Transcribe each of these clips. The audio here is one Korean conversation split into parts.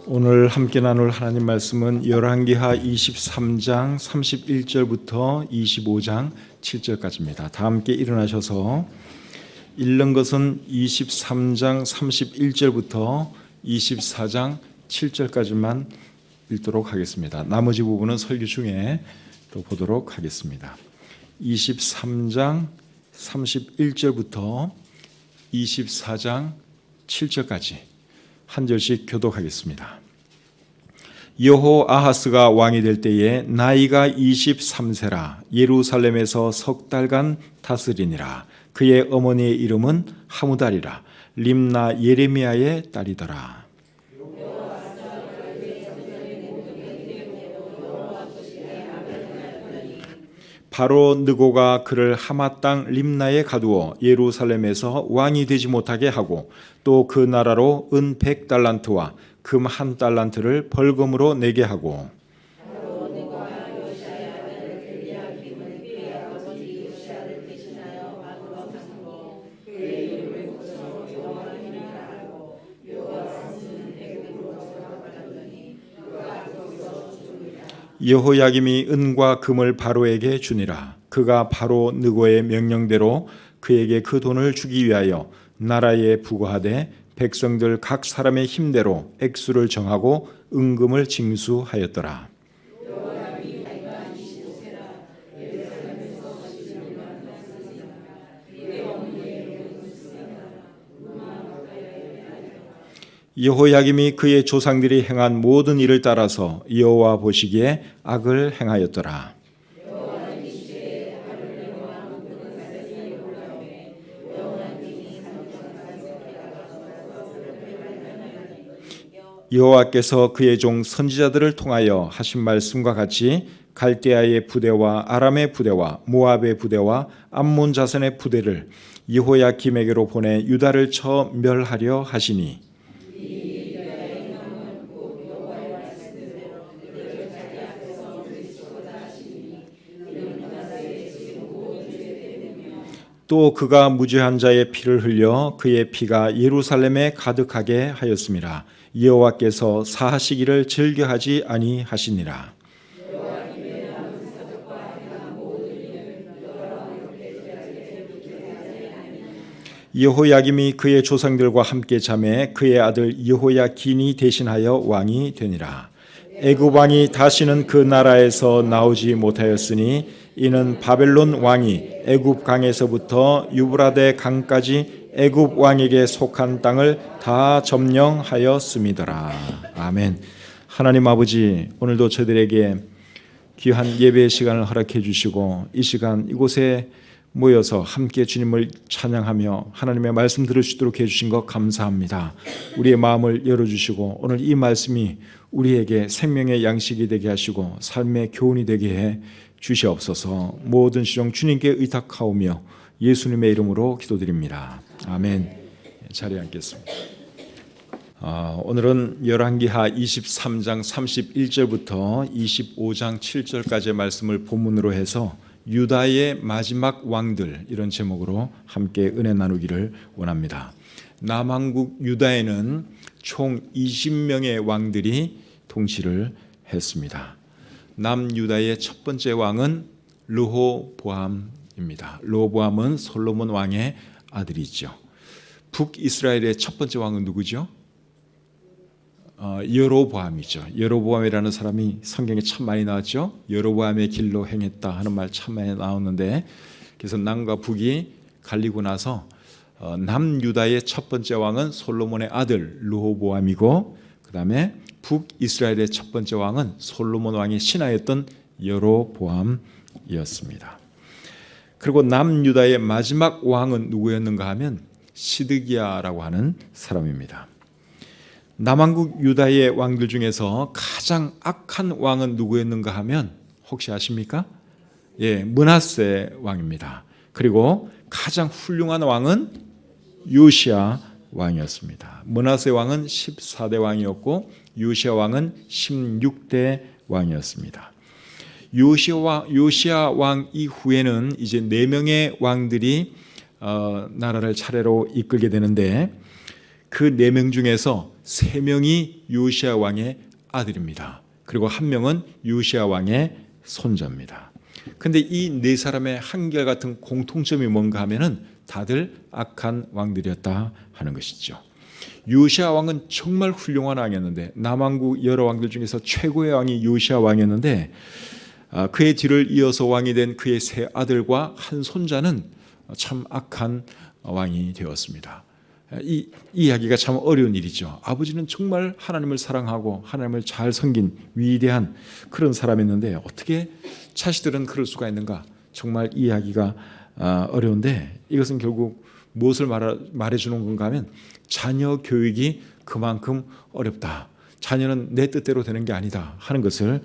오늘 함께 나눌 하나님 말씀은 열왕기하 23장 31절부터 25장 7절까지입니다. 다 함께 일어나셔서 읽는 것은 23장 31절부터 24장 7절까지만 읽도록 하겠습니다. 나머지 부분은 설교 중에 또 보도록 하겠습니다. 23장 31절부터 24장 7절까지 한 절씩 교독하겠습니다. 여호아하스가 왕이 될 때에 나이가 23세라 예루살렘에서 석 달간 다스리니라. 그의 어머니의 이름은 하무달이라. 림나 예레미야의 딸이더라. 바로 느고가 그를 하마 땅 림나에 가두어 예루살렘에서 왕이 되지 못하게 하고 또 그 나라로 은 100달란트와 금 1달란트를 벌금으로 내게 하고 여호야김이 은과 금을 바로에게 주니라. 그가 바로 느고의 명령대로 그에게 그 돈을 주기 위하여 나라에 부과하되 백성들 각 사람의 힘대로 액수를 정하고 은금을 징수하였더라. 여호야김이 그의 조상들이 행한 모든 일을 따라서 여호와 보시기에 악을 행하였더라. 여호와께서 그의 종 선지자들을 통하여 하신 말씀과 같이 갈대아의 부대와 아람의 부대와 모압의 부대와 암몬 자손의 부대를 여호야김에게로 보내 유다를 쳐 멸하려 하시니 또 그가 무죄한 자의 피를 흘려 그의 피가 예루살렘에 가득하게 하였음이라. 여호와께서 사하시기를 즐겨하지 아니하시니라. 여호야김이 그의 조상들과 함께 잠에 그의 아들 여호야긴이 대신하여 왕이 되니라. 애굽 왕이 다시는 그 나라에서 나오지 못하였으니 이는 바벨론 왕이 애굽 강에서부터 유브라데 강까지 애굽 왕에게 속한 땅을 다 점령하였음이더라. 아멘. 하나님 아버지, 오늘도 저희들에게 귀한 예배의 시간을 허락해 주시고 이 시간 이곳에 모여서 함께 주님을 찬양하며 하나님의 말씀 들을 수 있도록 해주신 것 감사합니다. 우리의 마음을 열어주시고 오늘 이 말씀이 우리에게 생명의 양식이 되게 하시고 삶의 교훈이 되게 해 주시옵소서. 모든 시종 주님께 의탁하오며 예수님의 이름으로 기도드립니다. 아멘. 자리에 앉겠습니다. 오늘은 열왕기하 23장 31절부터 25장 7절까지의 말씀을 본문으로 해서 유다의 마지막 왕들, 이런 제목으로 함께 은혜 나누기를 원합니다. 남왕국 유다에는 총 20명의 왕들이 통치를 했습니다. 남유다의 첫 번째 왕은 르호보암입니다. 르호보암은 솔로몬 왕의 아들이죠. 북이스라엘의 첫 번째 왕은 누구죠? 여로보암이죠. 여로보암이라는 사람이 성경에 참 많이 나왔죠. 여로보암의 길로 행했다 하는 말 참 많이 나오는데, 그래서 남과 북이 갈리고 나서 남유다의 첫 번째 왕은 솔로몬의 아들 르호보암이고, 그 다음에 북이스라엘의 첫 번째 왕은 솔로몬 왕의 신하였던 여로보암이었습니다. 그리고 남유다의 마지막 왕은 누구였는가 하면 시드기야라고 하는 사람입니다. 남왕국 유다의 왕들 중에서 가장 악한 왕은 누구였는가 하면 혹시 아십니까? 예, 므낫세 왕입니다. 그리고 가장 훌륭한 왕은 요시야 왕이었습니다. 므낫세 왕은 14대 왕이었고 요시야 왕은 16대 왕이었습니다. 요시야 왕 이후에는 이제 4명의 왕들이 나라를 차례로 이끌게 되는데 그 4명 중에서 3명이 요시야 왕의 아들입니다. 그리고 1명은 요시야 왕의 손자입니다. 근데 이 4사람의 한결같은 공통점이 뭔가 하면은 다들 악한 왕들이었다 하는 것이죠. 요시야 왕은 정말 훌륭한 왕이었는데, 남왕국 여러 왕들 중에서 최고의 왕이 요시야 왕이었는데, 그의 뒤를 이어서 왕이 된 그의 3 아들과 한 손자는 참 악한 왕이 되었습니다. 이 이야기가 참 어려운 일이죠. 아버지는 정말 하나님을 사랑하고 하나님을 잘 섬긴 위대한 그런 사람이었는데 어떻게 자식들은 그럴 수가 있는가? 정말 이야기가 어려운데, 이것은 결국 무엇을 말해주는 건가 하면 자녀 교육이 그만큼 어렵다. 자녀는 내 뜻대로 되는 게 아니다 하는 것을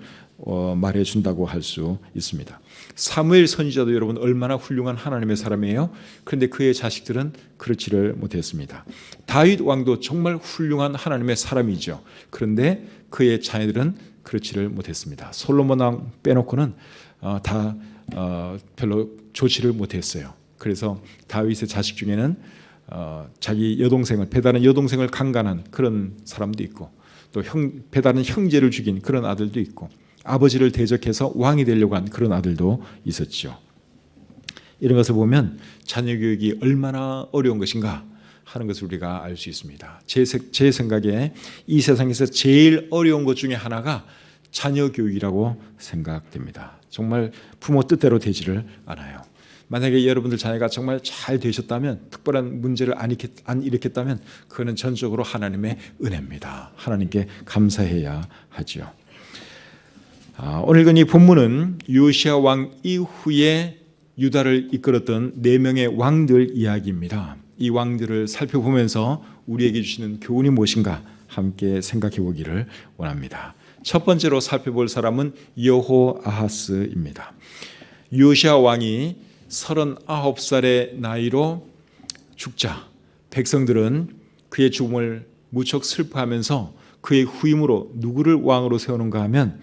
말해준다고 할 수 있습니다. 사무엘 선지자도 여러분 얼마나 훌륭한 하나님의 사람이에요. 그런데 그의 자식들은 그렇지를 못했습니다. 다윗 왕도 정말 훌륭한 하나님의 사람이죠. 그런데 그의 자녀들은 그렇지를 못했습니다. 솔로몬 왕 빼놓고는 다 별로 좋지를 못했어요. 그래서 다윗의 자식 중에는 자기 여동생을, 배다른 여동생을 강간한 그런 사람도 있고, 또 배다른 형제를 죽인 그런 아들도 있고, 아버지를 대적해서 왕이 되려고 한 그런 아들도 있었죠. 이런 것을 보면 자녀 교육이 얼마나 어려운 것인가 하는 것을 우리가 알 수 있습니다. 제 생각에 이 세상에서 제일 어려운 것 중에 하나가 자녀 교육이라고 생각됩니다. 정말 부모 뜻대로 되지를 않아요. 만약에 여러분들 자녀가 정말 잘 되셨다면, 특별한 문제를 안 일으켰다면 그거는 전적으로 하나님의 은혜입니다. 하나님께 감사해야 하죠. 오늘 읽은 이 본문은 요시야 왕 이후에 유다를 이끌었던 4명의 왕들 이야기입니다. 이 왕들을 살펴보면서 우리에게 주시는 교훈이 무엇인가 함께 생각해 보기를 원합니다. 첫 번째로 살펴볼 사람은 여호아하스입니다. 요시야 왕이 39살의 나이로 죽자 백성들은 그의 죽음을 무척 슬퍼하면서 그의 후임으로 누구를 왕으로 세우는가 하면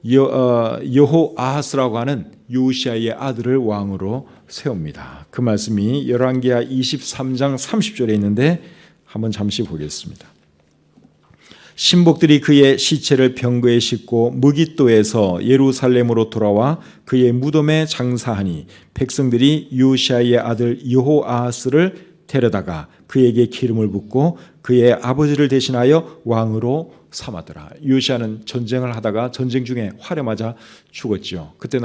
여호아하스라고 하는 요시야의 아들을 왕으로 세웁니다. 그 말씀이 열왕기하 23장 30절에 있는데 한번 잠시 보겠습니다. 신복들이 그의 시체를 병거에 싣고 무깃도에서 예루살렘으로 돌아와 그의 무덤에 장사하니 백성들이 요시야의 아들 여호아하스를 데려다가 그에게 기름을 붓고 그의 아버지를 대신하여 왕으로 삼았더라. 요시야는 전쟁을 하다가 전쟁 중에 활에 맞아 죽었죠. 그때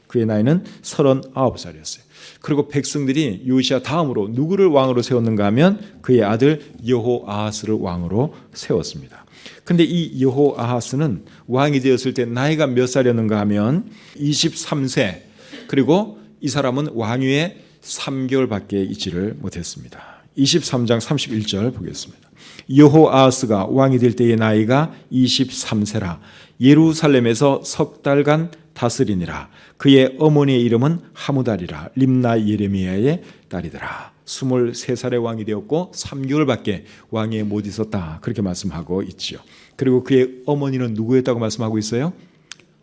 그의 나이는 39살이었어요. 그리고 백성들이 요시야 다음으로 누구를 왕으로 세웠는가 하면 그의 아들 여호아하스를 왕으로 세웠습니다. 근데 이 여호아하스는 왕이 되었을 때 나이가 몇 살이었는가 하면 23세, 그리고 이 사람은 왕위에 3개월밖에 있지를 못했습니다. 23장 31절 보겠습니다. 여호아하스가 왕이 될 때의 나이가 23세라 예루살렘에서 석 달간 다스리니라. 그의 어머니의 이름은 하무달이라 림나 예레미야의 딸이더라. 23살의 왕이 되었고 3개월밖에 왕위에 못 있었다, 그렇게 말씀하고 있지요. 그리고 그의 어머니는 누구였다고 말씀하고 있어요?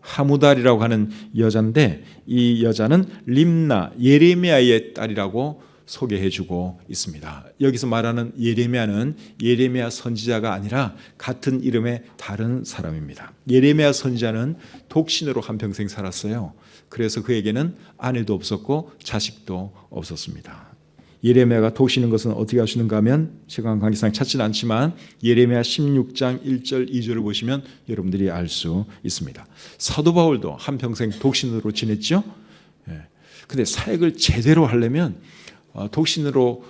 하무달이라고 하는 여자인데, 이 여자는 림나 예레미야의 딸이라고 소개해주고 있습니다. 여기서 말하는 예레미야는 예레미야 선지자가 아니라 같은 이름의 다른 사람입니다. 예레미야 선지자는 독신으로 한평생 살았어요. 그래서 그에게는 아내도 없었고 자식도 없었습니다. 예레미야가 독신인 것은 어떻게 아시는가 하면 시간 관계상 찾지는 않지만 예레미야 16장 1절 2절을 보시면 여러분들이 알 수 있습니다. 사도 바울도 한평생 독신으로 지냈죠. 근데 사역을 제대로 하려면 독신으로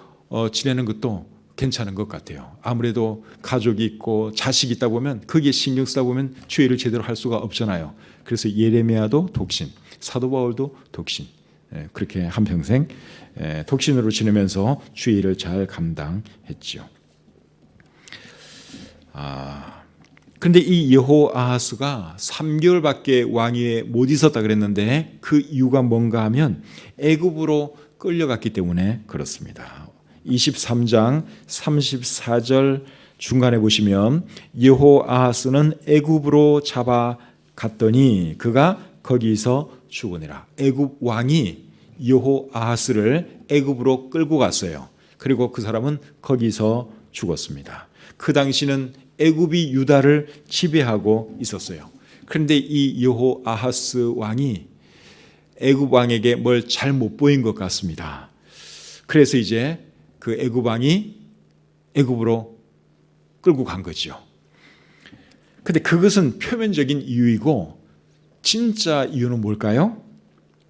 지내는 것도 괜찮은 것 같아요. 아무래도 가족이 있고 자식이 있다 보면 거기에 신경 쓰다 보면 주의를 제대로 할 수가 없잖아요. 그래서 예레미야도 독신, 사도 바울도 독신, 그렇게 한평생 독신으로 지내면서 주의를 잘 감당했죠. 그런데 이 여호아하스가 3개월밖에 왕위에 못 있었다 그랬는데 그 이유가 뭔가 하면 애굽으로 끌려갔기 때문에 그렇습니다. 23장 34절 중간에 보시면 여호아하스는 애굽으로 잡아갔더니 그가 거기서 죽으니라. 애굽 왕이 여호아하스를 애굽으로 끌고 갔어요. 그리고 그 사람은 거기서 죽었습니다. 그 당시는 애굽이 유다를 지배하고 있었어요. 그런데 이 여호아하스 왕이 애굽 왕에게 뭘 잘 못 보인 것 같습니다. 그래서 이제 그 애굽 왕이 애굽으로 끌고 간 거죠. 근데 그것은 표면적인 이유이고 진짜 이유는 뭘까요?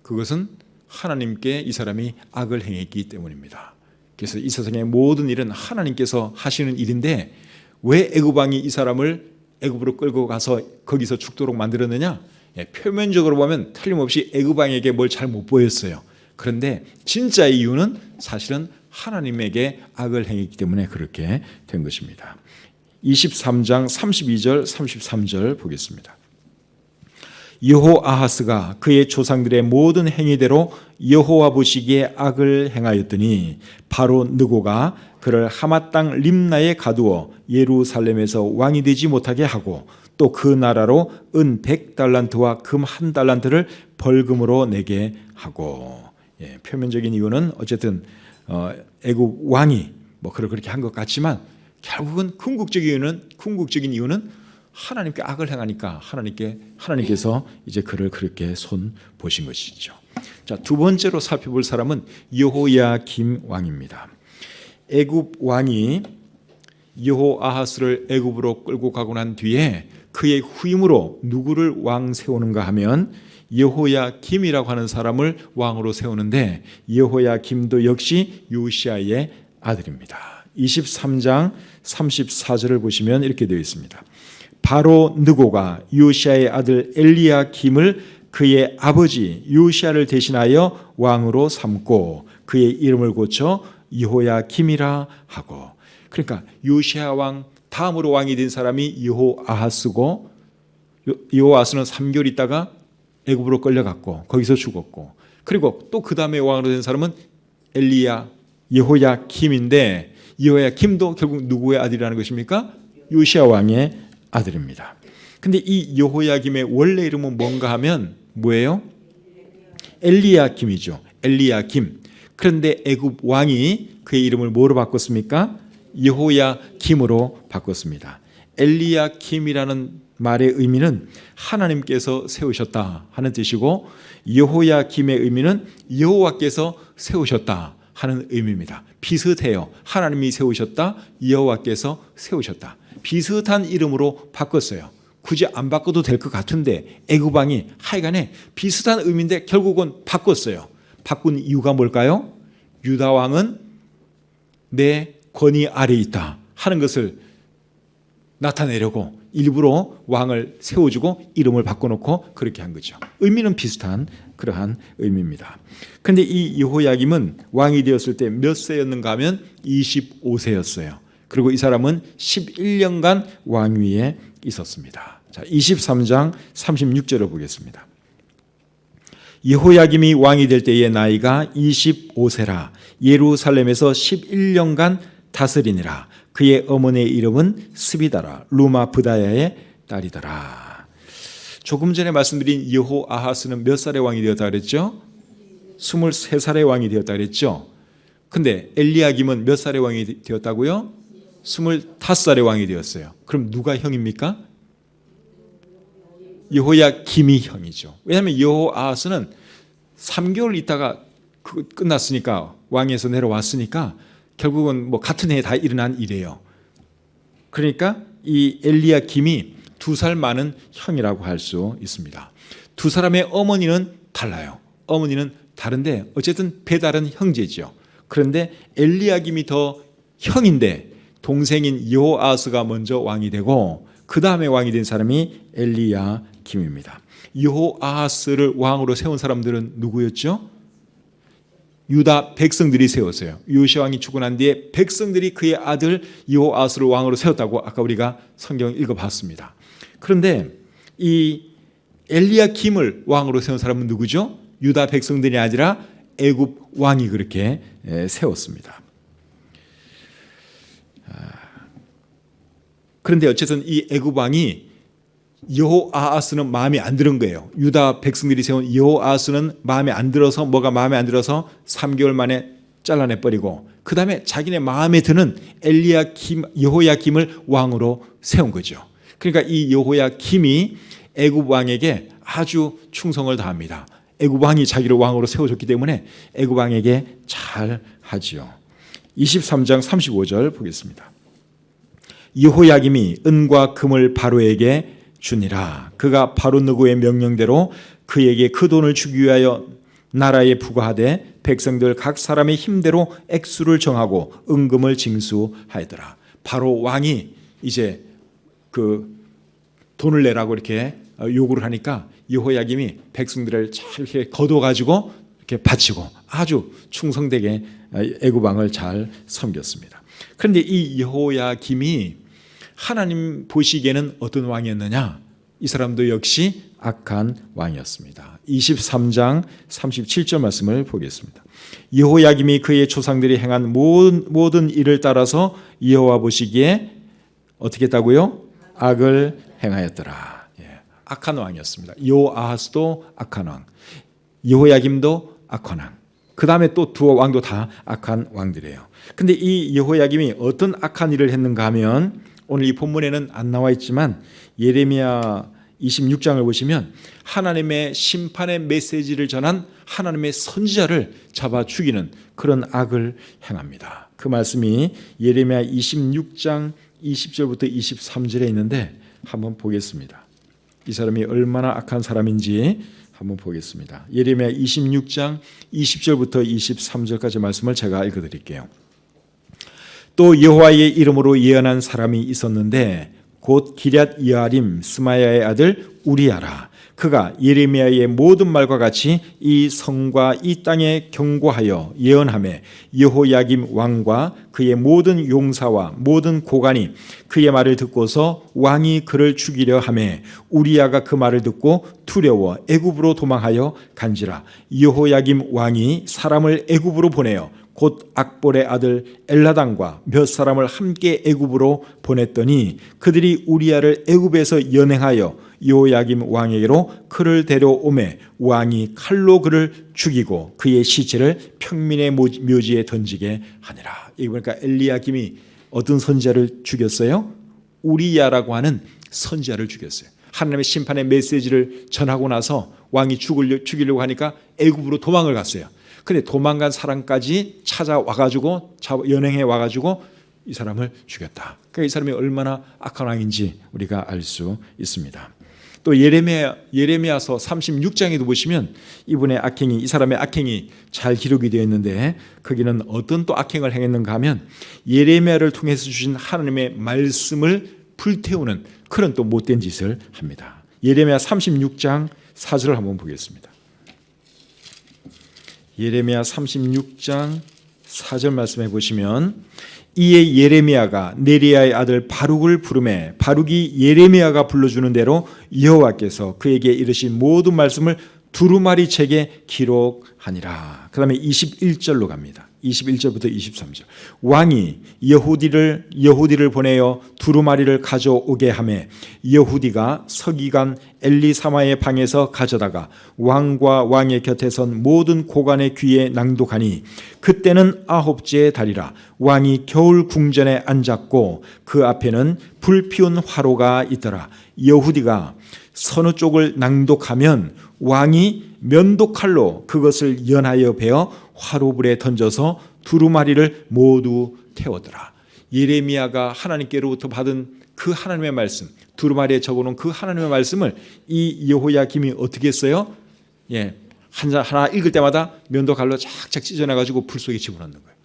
그것은 하나님께 이 사람이 악을 행했기 때문입니다. 그래서 이 세상의 모든 일은 하나님께서 하시는 일인데 왜 애굽 왕이 이 사람을 애굽으로 끌고 가서 거기서 죽도록 만들었느냐? 표면적으로 보면 틀림없이 애굽 왕에게 뭘 잘 못 보였어요. 그런데 진짜 이유는 사실은 하나님에게 악을 행했기 때문에 그렇게 된 것입니다. 23장 32절 33절 보겠습니다. 여호아하스가 그의 조상들의 모든 행위대로 여호와 보시기에 악을 행하였더니 바로 느고가 그를 하맛 땅 림나에 가두어 예루살렘에서 왕이 되지 못하게 하고 또 그 나라로 은 100달란트와 금 1달란트를 벌금으로 내게 하고. 표면적인 이유는 어쨌든 애굽 왕이 뭐 그렇게 한 것 같지만 결국은 궁극적인 이유는 하나님께 악을 행하니까 하나님께서 이제 그를 그렇게 손 보신 것이죠. 자, 두 번째로 살펴볼 사람은 여호야김 왕입니다. 애굽 왕이 여호아하스를 애굽으로 끌고 가고 난 뒤에 그의 후임으로 누구를 왕 세우는가 하면 여호야김이라고 하는 사람을 왕으로 세우는데 여호야김도 역시 요시야의 아들입니다. 23장 34절을 보시면 이렇게 되어 있습니다. 바로 느고가 요시야의 아들 엘리야김을 그의 아버지 요시야를 대신하여 왕으로 삼고 그의 이름을 고쳐 여호야김이라 하고. 그러니까 요시야 왕 다음으로 왕이 된 사람이 여호아하스고 여호아하스는 3개월 있다가 애굽으로 끌려갔고 거기서 죽었고 그리고 또 그 다음에 왕으로 된 사람은 여호야김인데 여호야김도 결국 누구의 아들이라는 것입니까? 요시야 왕의 아들입니다. 근데 이 여호야김의 원래 이름은 뭔가 하면 뭐예요? 엘리야김이죠. 엘리야김. 그런데 애굽 왕이 그의 이름을 뭐로 바꿨습니까? 여호야김으로 바꿨습니다. 엘리야김이라는 말의 의미는 하나님께서 세우셨다 하는 뜻이고 여호야김의 의미는 여호와께서 세우셨다 하는 의미입니다. 비슷해요. 하나님이 세우셨다, 여호와께서 세우셨다. 비슷한 이름으로 바꿨어요. 굳이 안 바꿔도 될 것 같은데 애굽 왕이 하여간에 비슷한 의미인데 결국은 바꿨어요. 바꾼 이유가 뭘까요? 유다 왕은 내 권위 아래에 있다 하는 것을 나타내려고 일부러 왕을 세워주고 이름을 바꿔놓고 그렇게 한 거죠. 의미는 비슷한 그러한 의미입니다. 그런데 이 여호야김은 왕이 되었을 때 몇 세였는가 하면 25세였어요. 그리고 이 사람은 11년간 왕위에 있었습니다. 자, 23장 36절을 보겠습니다. 여호야김이 왕이 될 때의 나이가 25세라 예루살렘에서 11년간 다스리니라. 그의 어머니의 이름은 스비다라 루마 브다야의 딸이더라. 조금 전에 말씀드린 여호아하스는 몇 살의 왕이 되었다 그랬죠? 23살의 왕이 되었다 그랬죠? 근데 엘리야김은 몇 살의 왕이 되었다고요? 25살의 왕이 되었어요. 그럼 누가 형입니까? 여호야김이 형이죠. 왜냐하면 여호아하스는 3개월 있다가 끝났으니까 왕에서 내려왔으니까 결국은 뭐 같은 해에 다 일어난 일이에요. 그러니까 이 엘리야김이 2살 많은 형이라고 할 수 있습니다. 두 사람의 어머니는 달라요. 어머니는 다른데 어쨌든 배다른 형제죠. 그런데 엘리야김이 더 형인데 동생인 여호아하스가 먼저 왕이 되고 그 다음에 왕이 된 사람이 엘리야김입니다. 여호아하스를 왕으로 세운 사람들은 누구였죠? 유다 백성들이 세웠어요. 요시야 왕이 죽고 난 뒤에 백성들이 그의 아들 여호아하스를 왕으로 세웠다고 아까 우리가 성경 읽어봤습니다. 그런데 이 엘리야김을 왕으로 세운 사람은 누구죠? 유다 백성들이 아니라 애굽 왕이 그렇게 세웠습니다. 그런데 어쨌든 이 애굽 왕이 여호아하스는 마음에 안 드는 거예요. 유다 백성들이 세운 여호아하스는 마음에 안 들어서 뭐가 마음에 안 들어서 3개월 만에 잘라내버리고 그 다음에 자기네 마음에 드는 여호야김을 왕으로 세운 거죠. 그러니까 이 여호야김이 애굽 왕에게 아주 충성을 다합니다. 애굽 왕이 자기를 왕으로 세워줬기 때문에 애굽 왕에게 잘 하지요. 23장 35절 보겠습니다. 여호야김이 은과 금을 바로에게 주니라. 그가 바로 느고의 명령대로 그에게 그 돈을 주기 위하여 나라에 부과하되 백성들 각 사람의 힘대로 액수를 정하고 은금을 징수하였더라. 바로 왕이 이제 그 돈을 내라고 이렇게 요구를 하니까 여호야김이 백성들을 잘 이렇게 거둬가지고 이렇게 바치고 아주 충성되게 애굽 왕을 잘 섬겼습니다. 그런데 이 여호야김이 하나님 보시기에는 어떤 왕이었느냐? 이 사람도 역시 악한 왕이었습니다. 23장 37절 말씀을 보겠습니다. 여호야김이 그의 조상들이 행한 모든 일을 따라서 여호와 보시기에 어떻게 했다고요? 악을 행하였더라. 악한 왕이었습니다. 요아하스도 악한 왕, 여호야김도 악한 왕. 그 다음에 또 두 왕도 다 악한 왕들이에요. 근데 이 여호야김이 어떤 악한 일을 했는가 하면 오늘 이 본문에는 안 나와 있지만 예레미야 26장을 보시면 하나님의 심판의 메시지를 전한 하나님의 선지자를 잡아 죽이는 그런 악을 행합니다. 그 말씀이 예레미야 26장 20절부터 23절에 있는데 한번 보겠습니다. 이 사람이 얼마나 악한 사람인지 한번 보겠습니다. 예레미야 26장 20절부터 23절까지 말씀을 제가 읽어드릴게요. 또 여호와의 이름으로 예언한 사람이 있었는데 곧 기럇 여아림 스마야의 아들 우리야라. 그가 예레미야의 모든 말과 같이 이 성과 이 땅에 경고하여 예언하며 여호야김 왕과 그의 모든 용사와 모든 고관이 그의 말을 듣고서 왕이 그를 죽이려 하며 우리야가 그 말을 듣고 두려워 애굽으로 도망하여 간지라. 여호야김 왕이 사람을 애굽으로 보내어 곧 악볼의 아들 엘라단과 몇 사람을 함께 애굽으로 보냈더니 그들이 우리야를 애굽에서 연행하여 여호야김 왕에게로 그를 데려오매 왕이 칼로 그를 죽이고 그의 시체를 평민의 묘지에 던지게 하니라. 여기 보니까 엘리야김이 어떤 선지자를 죽였어요? 우리야라고 하는 선지자를 죽였어요. 하나님의 심판의 메시지를 전하고 나서 왕이 죽이려고 하니까 애굽으로 도망을 갔어요. 근데 도망간 사람까지 찾아와가지고 연행해 와가지고 이 사람을 죽였다. 그러니까 이 사람이 얼마나 악한 왕인지 우리가 알 수 있습니다. 또 예레미야서 36장에도 보시면 이분의 악행이, 이 사람의 악행이 잘 기록이 되어 있는데 거기는 어떤 또 악행을 행했는가 하면 예레미야를 통해서 주신 하나님의 말씀을 불태우는 그런 또 못된 짓을 합니다. 예레미야 36장 4절을 한번 보겠습니다. 예레미야 36장 4절 말씀해 보시면 이에 예레미야가 네리야의 아들 바룩을 부르매 바룩이 예레미야가 불러주는 대로 여호와께서 그에게 이르신 모든 말씀을 두루마리 책에 기록하니라. 그 다음에 21절로 갑니다. 21절부터 23절. 왕이 여후디를 보내어 두루마리를 가져오게 하매 여후디가 서기관 엘리사마의 방에서 가져다가 왕과 왕의 곁에 선 모든 고관의 귀에 낭독하니 그때는 9째 달이라. 왕이 겨울 궁전에 앉았고 그 앞에는 불 피운 화로가 있더라. 여후디가 서느 쪽을 낭독하면 왕이 면도칼로 그것을 연하여 베어 화로불에 던져서 두루마리를 모두 태우더라. 예레미야가 하나님께로부터 받은 그 하나님의 말씀, 두루마리에 적어놓은 그 하나님의 말씀을 이 여호야김이 어떻게 했어요? 하나 읽을 때마다 면도칼로 착착 찢어내가지고 불 속에 집어넣는 거예요.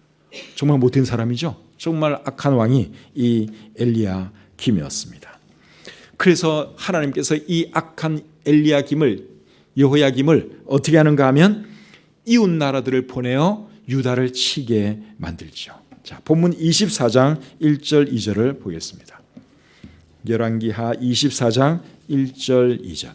정말 못된 사람이죠. 정말 악한 왕이 이 엘리야김이었습니다. 그래서 하나님께서 이 악한 여호야김을 어떻게 하는가 하면 이웃 나라들을 보내어 유다를 치게 만들죠. 자, 본문 24장 1절 2절을 보겠습니다. 열왕기하 24장 1절 2절.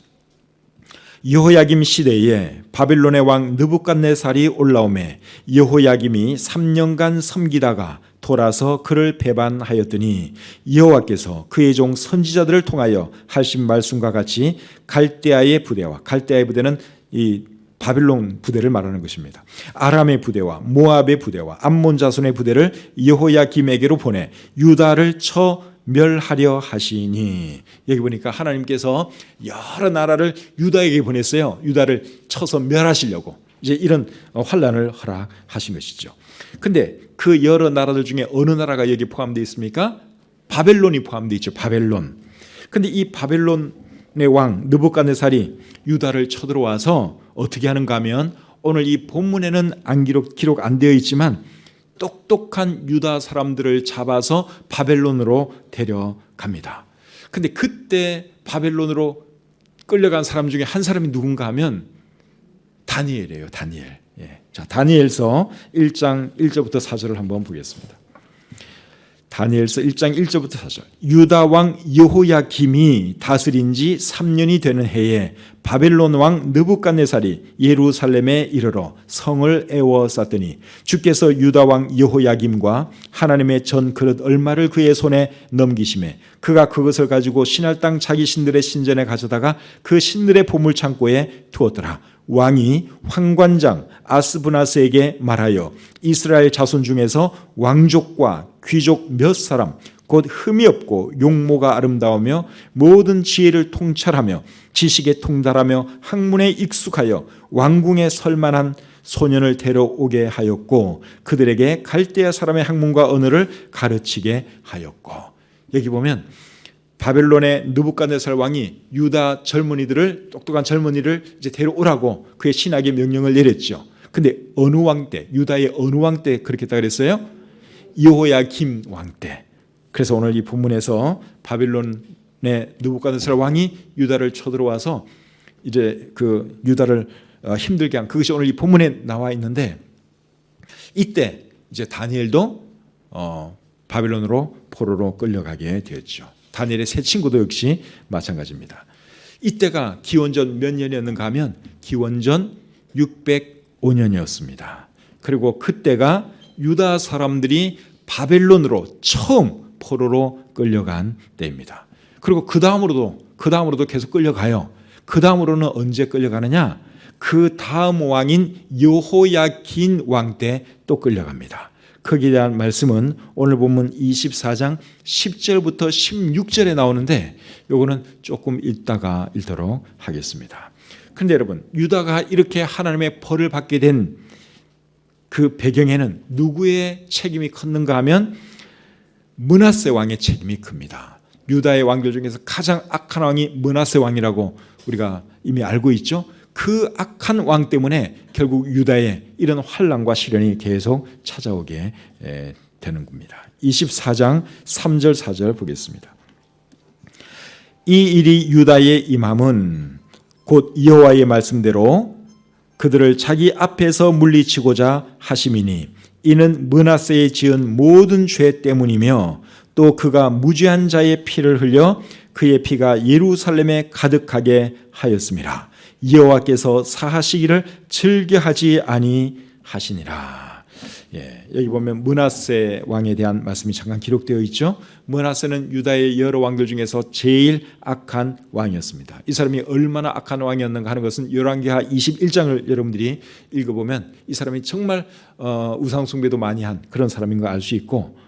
여호야김 시대에 바빌론의 왕 느부갓네살이 올라오매 여호야김이 3년간 섬기다가 돌아서 그를 배반하였더니 여호와께서 그의 종 선지자들을 통하여 하신 말씀과 같이 갈대아의 부대와 갈대아의 부대는 이 바벨론 부대를 말하는 것입니다. 아람의 부대와 모압의 부대와 암몬 자손의 부대를 여호야김에게로 보내 유다를 쳐 멸하려 하시니, 여기 보니까 하나님께서 여러 나라를 유다에게 보냈어요. 유다를 쳐서 멸하시려고 이제 이런 환란을 허락하신 것이죠. 근데 그 여러 나라들 중에 어느 나라가 여기 포함되어 있습니까? 바벨론이 포함되어 있죠. 바벨론. 근데 이 바벨론의 왕 느부갓네살이 유다를 쳐들어와서 어떻게 하는가 하면, 오늘 이 본문에는 기록 안 되어 있지만 똑똑한 유다 사람들을 잡아서 바벨론으로 데려갑니다. 근데 그때 바벨론으로 끌려간 사람 중에 한 사람이 누군가 하면 다니엘이에요. 다니엘. 자, 다니엘서 1장 1절부터 4절을 한번 보겠습니다. 다니엘서 1장 1절부터 4절. 유다 왕 여호야김이 다스린 지 3년이 되는 해에 바벨론 왕 느부갓네살이 예루살렘에 이르러 성을 에워쌌더니 주께서 유다 왕 여호야김과 하나님의 전 그릇 얼마를 그의 손에 넘기심에 그가 그것을 가지고 신할 땅 자기 신들의 신전에 가져다가 그 신들의 보물 창고에 두었더라. 왕이 황관장 아스브나스에게 말하여 이스라엘 자손 중에서 왕족과 귀족 몇 사람 곧 흠이 없고 용모가 아름다우며 모든 지혜를 통찰하며 지식에 통달하며 학문에 익숙하여 왕궁에 설만한 소년을 데려오게 하였고 그들에게 갈대아 사람의 학문과 언어를 가르치게 하였고. 여기 보면 바벨론의 느부갓네살 왕이 유다 젊은이들을, 똑똑한 젊은이를 이제 데려오라고 그의 신하에게 명령을 내렸죠. 근데 어느 왕 때, 유다의 어느 왕 때 그렇게 했다 그랬어요? 여호야김 왕 때. 그래서 오늘 이 본문에서 바벨론의 느부갓네살 왕이 유다를 쳐들어와서 이제 그 유다를 힘들게 한, 그것이 오늘 이 본문에 나와 있는데, 이때 이제 다니엘도 바벨론으로 포로로 끌려가게 되었죠. 다니엘의 세 친구도 역시 마찬가지입니다. 이때가 기원전 몇 년이었는가 하면 기원전 605년이었습니다. 그리고 그때가 유다 사람들이 바벨론으로 처음 포로로 끌려간 때입니다. 그리고 그 다음으로도 계속 끌려가요. 그 다음으로는 언제 끌려가느냐? 그 다음 왕인 여호야긴 왕 때 또 끌려갑니다. 거기에 대한 말씀은 오늘 본문 24장 10절부터 16절에 나오는데 요거는 조금 읽도록 하겠습니다. 그런데 여러분, 유다가 이렇게 하나님의 벌을 받게 된 그 배경에는 누구의 책임이 컸는가 하면 므낫세 왕의 책임이 큽니다. 유다의 왕들 중에서 가장 악한 왕이 므낫세 왕이라고 우리가 이미 알고 있죠. 그 악한 왕 때문에 결국 유다에 이런 환난과 시련이 계속 찾아오게 되는 겁니다. 24장 3절 4절 보겠습니다. 이 일이 유다에 임함은 곧 여호와의 말씀대로 그들을 자기 앞에서 물리치고자 하심이니 이는 므낫세에 지은 모든 죄 때문이며 또 그가 무죄한 자의 피를 흘려 그의 피가 예루살렘에 가득하게 하였음이라. 여호와께서 사하시기를 즐겨하지 아니하시니라. 여기 보면 므낫세 왕에 대한 말씀이 잠깐 기록되어 있죠. 므낫세는 유다의 여러 왕들 중에서 제일 악한 왕이었습니다. 이 사람이 얼마나 악한 왕이었는가 하는 것은 열왕기하 21장을 여러분들이 읽어보면 이 사람이 정말 우상 숭배도 많이 한 그런 사람인 걸 알 수 있고,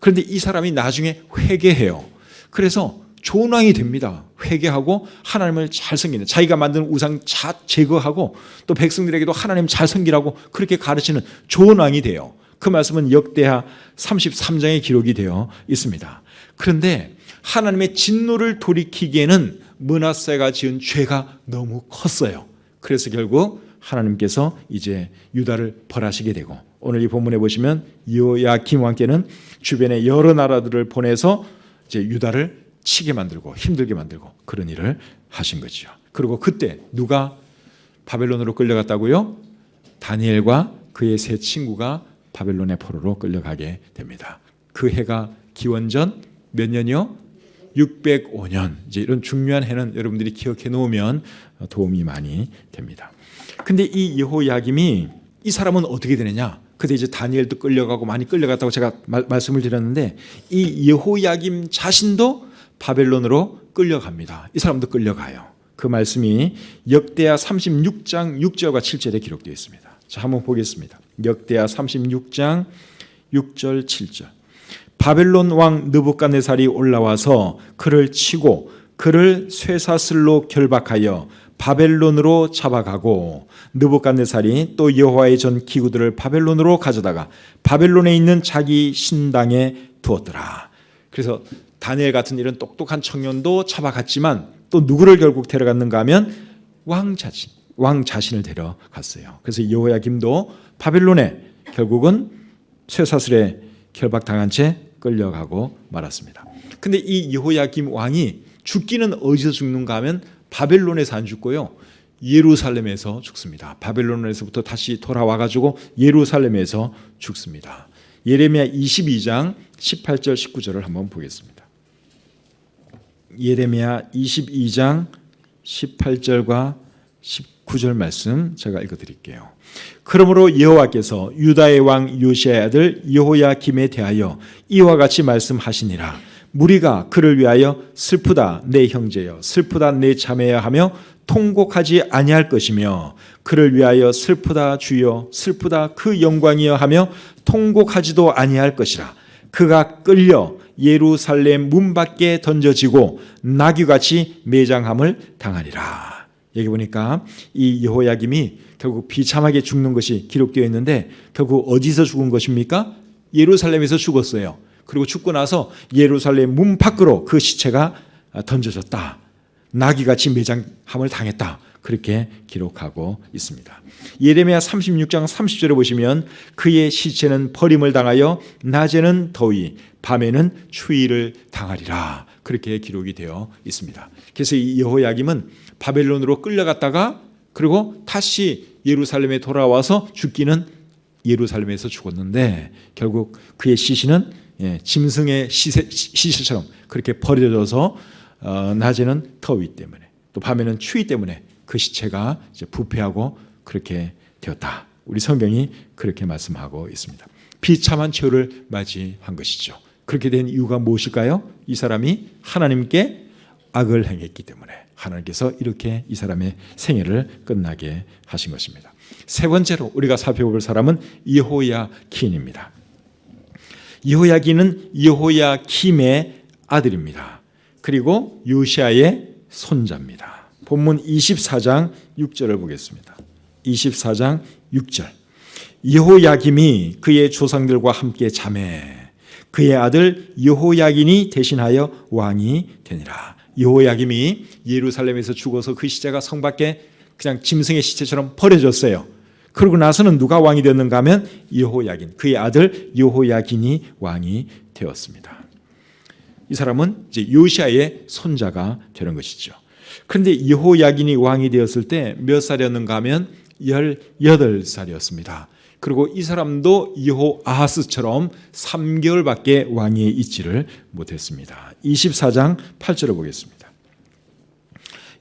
그런데 이 사람이 나중에 회개해요. 그래서 좋은 왕이 됩니다. 회개하고 하나님을 잘 섬기는, 자기가 만든 우상 제거하고 또 백성들에게도 하나님 잘 섬기라고 그렇게 가르치는 좋은 왕이 돼요. 그 말씀은 역대하 33장에 기록이 되어 있습니다. 그런데 하나님의 진노를 돌이키기에는 므낫세가 지은 죄가 너무 컸어요. 그래서 결국 하나님께서 이제 유다를 벌하시게 되고, 오늘 이 본문에 보시면 여호야김 왕께는 주변의 여러 나라들을 보내서 이제 유다를 치게 만들고 힘들게 만들고 그런 일을 하신 거죠. 그리고 그때 누가 바벨론으로 끌려갔다고요? 다니엘과 그의 세 친구가 바벨론의 포로로 끌려가게 됩니다. 그 해가 기원전 몇 년이요? 605년. 이제 이런 중요한 해는 여러분들이 기억해 놓으면 도움이 많이 됩니다. 근데 이 여호야김이, 이 사람은 어떻게 되느냐? 그때 이제 다니엘도 끌려가고 많이 끌려갔다고 제가 말씀을 드렸는데, 이 여호야김 자신도 바벨론으로 끌려갑니다. 이 사람도 끌려가요. 그 말씀이 역대하 36장 6절과 7절에 기록되어 있습니다. 자, 한번 보겠습니다. 역대하 36장 6절 7절. 바벨론 왕 느부갓네살이 올라와서 그를 치고 그를 쇠사슬로 결박하여 바벨론으로 잡아가고 느부갓네살이 또 여호와의 전 기구들을 바벨론으로 가져다가 바벨론에 있는 자기 신당에 두었더라. 그래서 다니엘 같은 이런 똑똑한 청년도 잡아갔지만 또 누구를 결국 데려갔는가 하면 왕 자신을 데려갔어요. 그래서 여호야김도 바벨론에 결국은 쇠사슬에 결박당한 채 끌려가고 말았습니다. 근데 이 여호야김 왕이 죽기는 어디서 죽는가 하면 바벨론에서 안 죽고요, 예루살렘에서 죽습니다. 바벨론에서부터 다시 돌아와가지고 예루살렘에서 죽습니다. 예레미야 22장 18절 19절을 한번 보겠습니다. 예레미야 22장 18절과 19절 말씀 제가 읽어드릴게요. 그러므로 여호와께서 유다의 왕 요시아의 아들 여호야김에 대하여 이와 같이 말씀하시니라. 무리가 그를 위하여 슬프다 내 형제여, 슬프다 내 자매여 하며 통곡하지 아니할 것이며 그를 위하여 슬프다 주여, 슬프다 그 영광이여 하며 통곡하지도 아니할 것이라. 그가 끌려 예루살렘 문 밖에 던져지고 나귀같이 매장함을 당하리라. 여기 보니까 이 여호야김이 결국 비참하게 죽는 것이 기록되어 있는데 결국 어디서 죽은 것입니까? 예루살렘에서 죽었어요. 그리고 죽고 나서 예루살렘 문 밖으로 그 시체가 던져졌다. 나귀같이 매장함을 당했다. 그렇게 기록하고 있습니다. 예레미야 36장 30절에 보시면 그의 시체는 버림을 당하여 낮에는 더위, 밤에는 추위를 당하리라. 그렇게 기록이 되어 있습니다. 그래서 이 여호야김은 바벨론으로 끌려갔다가 그리고 다시 예루살렘에 돌아와서 죽기는 예루살렘에서 죽었는데 결국 그의 시신은 짐승의 시체처럼 그렇게 버려져서 낮에는 더위 때문에 또 밤에는 추위 때문에 그 시체가 이제 부패하고 그렇게 되었다. 우리 성경이 그렇게 말씀하고 있습니다. 비참한 최후를 맞이한 것이죠. 그렇게 된 이유가 무엇일까요? 이 사람이 하나님께 악을 행했기 때문에 하나님께서 이렇게 이 사람의 생애를 끝나게 하신 것입니다. 세 번째로 우리가 살펴볼 사람은 여호야긴입니다. 여호야긴은 여호야김의 아들입니다. 그리고 요시아의 손자입니다. 본문 24장 6절을 보겠습니다. 24장 6절. 여호야김이 그의 조상들과 함께 자매 그의 아들 여호야긴이 대신하여 왕이 되니라. 여호야김이 예루살렘에서 죽어서 그 시체가 성 밖에 그냥 짐승의 시체처럼 버려졌어요. 그러고 나서는 누가 왕이 되었는가 하면 여호야긴, 그의 아들 여호야긴이 왕이 되었습니다. 이 사람은 이제 요시아의 손자가 되는 것이죠. 그런데 여호야긴이 왕이 되었을 때 몇 살이었는가 하면 18살이었습니다. 그리고 이 사람도 여호아하스처럼 3개월밖에 왕위에 있지를 못했습니다. 24장 8절을 보겠습니다.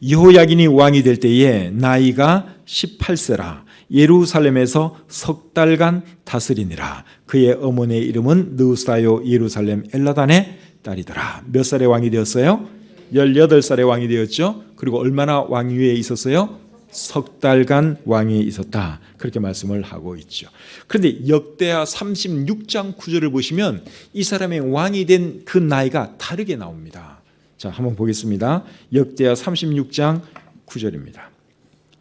여호야긴이 왕이 될 때에 나이가 18세라 예루살렘에서 석 달간 다스리니라. 그의 어머니의 이름은 느우사요 예루살렘 엘라단의 딸이더라. 몇 살에 왕이 되었어요? 18살에 왕이 되었죠. 그리고 얼마나 왕위에 있었어요? 석 달간 왕위에 있었다. 그렇게 말씀을 하고 있죠. 그런데 역대하 36장 9절을 보시면 이 사람의 왕이 된 그 나이가 다르게 나옵니다. 자, 한번 보겠습니다. 역대하 36장 9절입니다.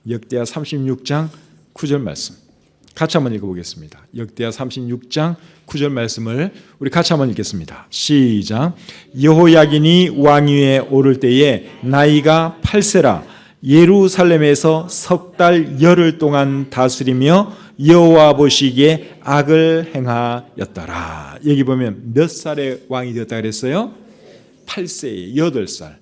역대하 36장 9절 말씀 같이 한번 읽어보겠습니다. 역대하 36장 9절 말씀을 우리 같이 한번 읽겠습니다. 시작. 여호야긴이 왕위에 오를 때에 나이가 8세라 예루살렘에서 석 달 열흘 동안 다스리며 여호와 보시기에 악을 행하였더라. 여기 보면 몇 살에 왕이 되었다 그랬어요? 8세에 8살.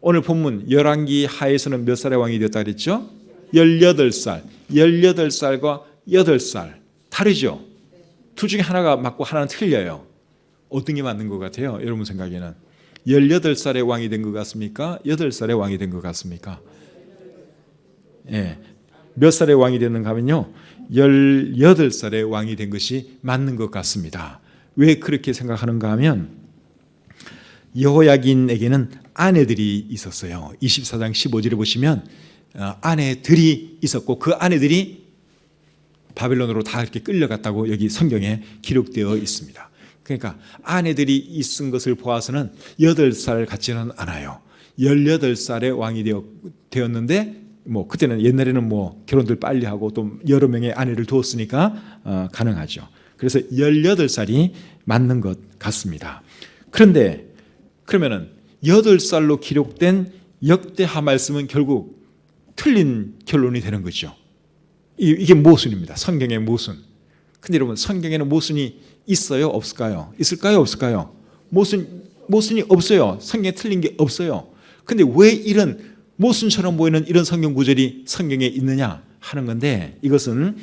오늘 본문 열왕기 하에서는 몇 살에 왕이 되었다 그랬죠? 18살. 18살과 8살 다르죠? 둘 중에 하나가 맞고 하나는 틀려요. 어떤 게 맞는 것 같아요? 여러분 생각에는 18살에 왕이 된 것 같습니까? 8살에 왕이 된 것 같습니까? 예. 몇 살에 왕이 됐는가 하면요 18살에 왕이 된 것이 맞는 것 같습니다. 왜 그렇게 생각하는가 하면 여호야긴에게는 아내들이 있었어요. 24장 15절에 보시면 아내들이 있었고 그 아내들이 바벨론으로 다 이렇게 끌려갔다고 여기 성경에 기록되어 있습니다. 그러니까 아내들이 있은 것을 보아서는 8살 같지는 않아요. 18살에 왕이 되었는데 그때는 옛날에는 결혼들 빨리 하고 또 여러 명의 아내를 두었으니까 가능하죠. 그래서 18살이 맞는 것 같습니다. 그런데 그러면은 8살로 기록된 역대하 말씀은 결국 틀린 결론이 되는 거죠. 이게 모순입니다. 성경의 모순. 근데 여러분, 성경에는 모순이 있어요? 없을까요? 있을까요? 없을까요? 모순이 없어요. 성경에 틀린 게 없어요. 근데 왜 이런 모순처럼 보이는 이런 성경 구절이 성경에 있느냐 하는 건데, 이것은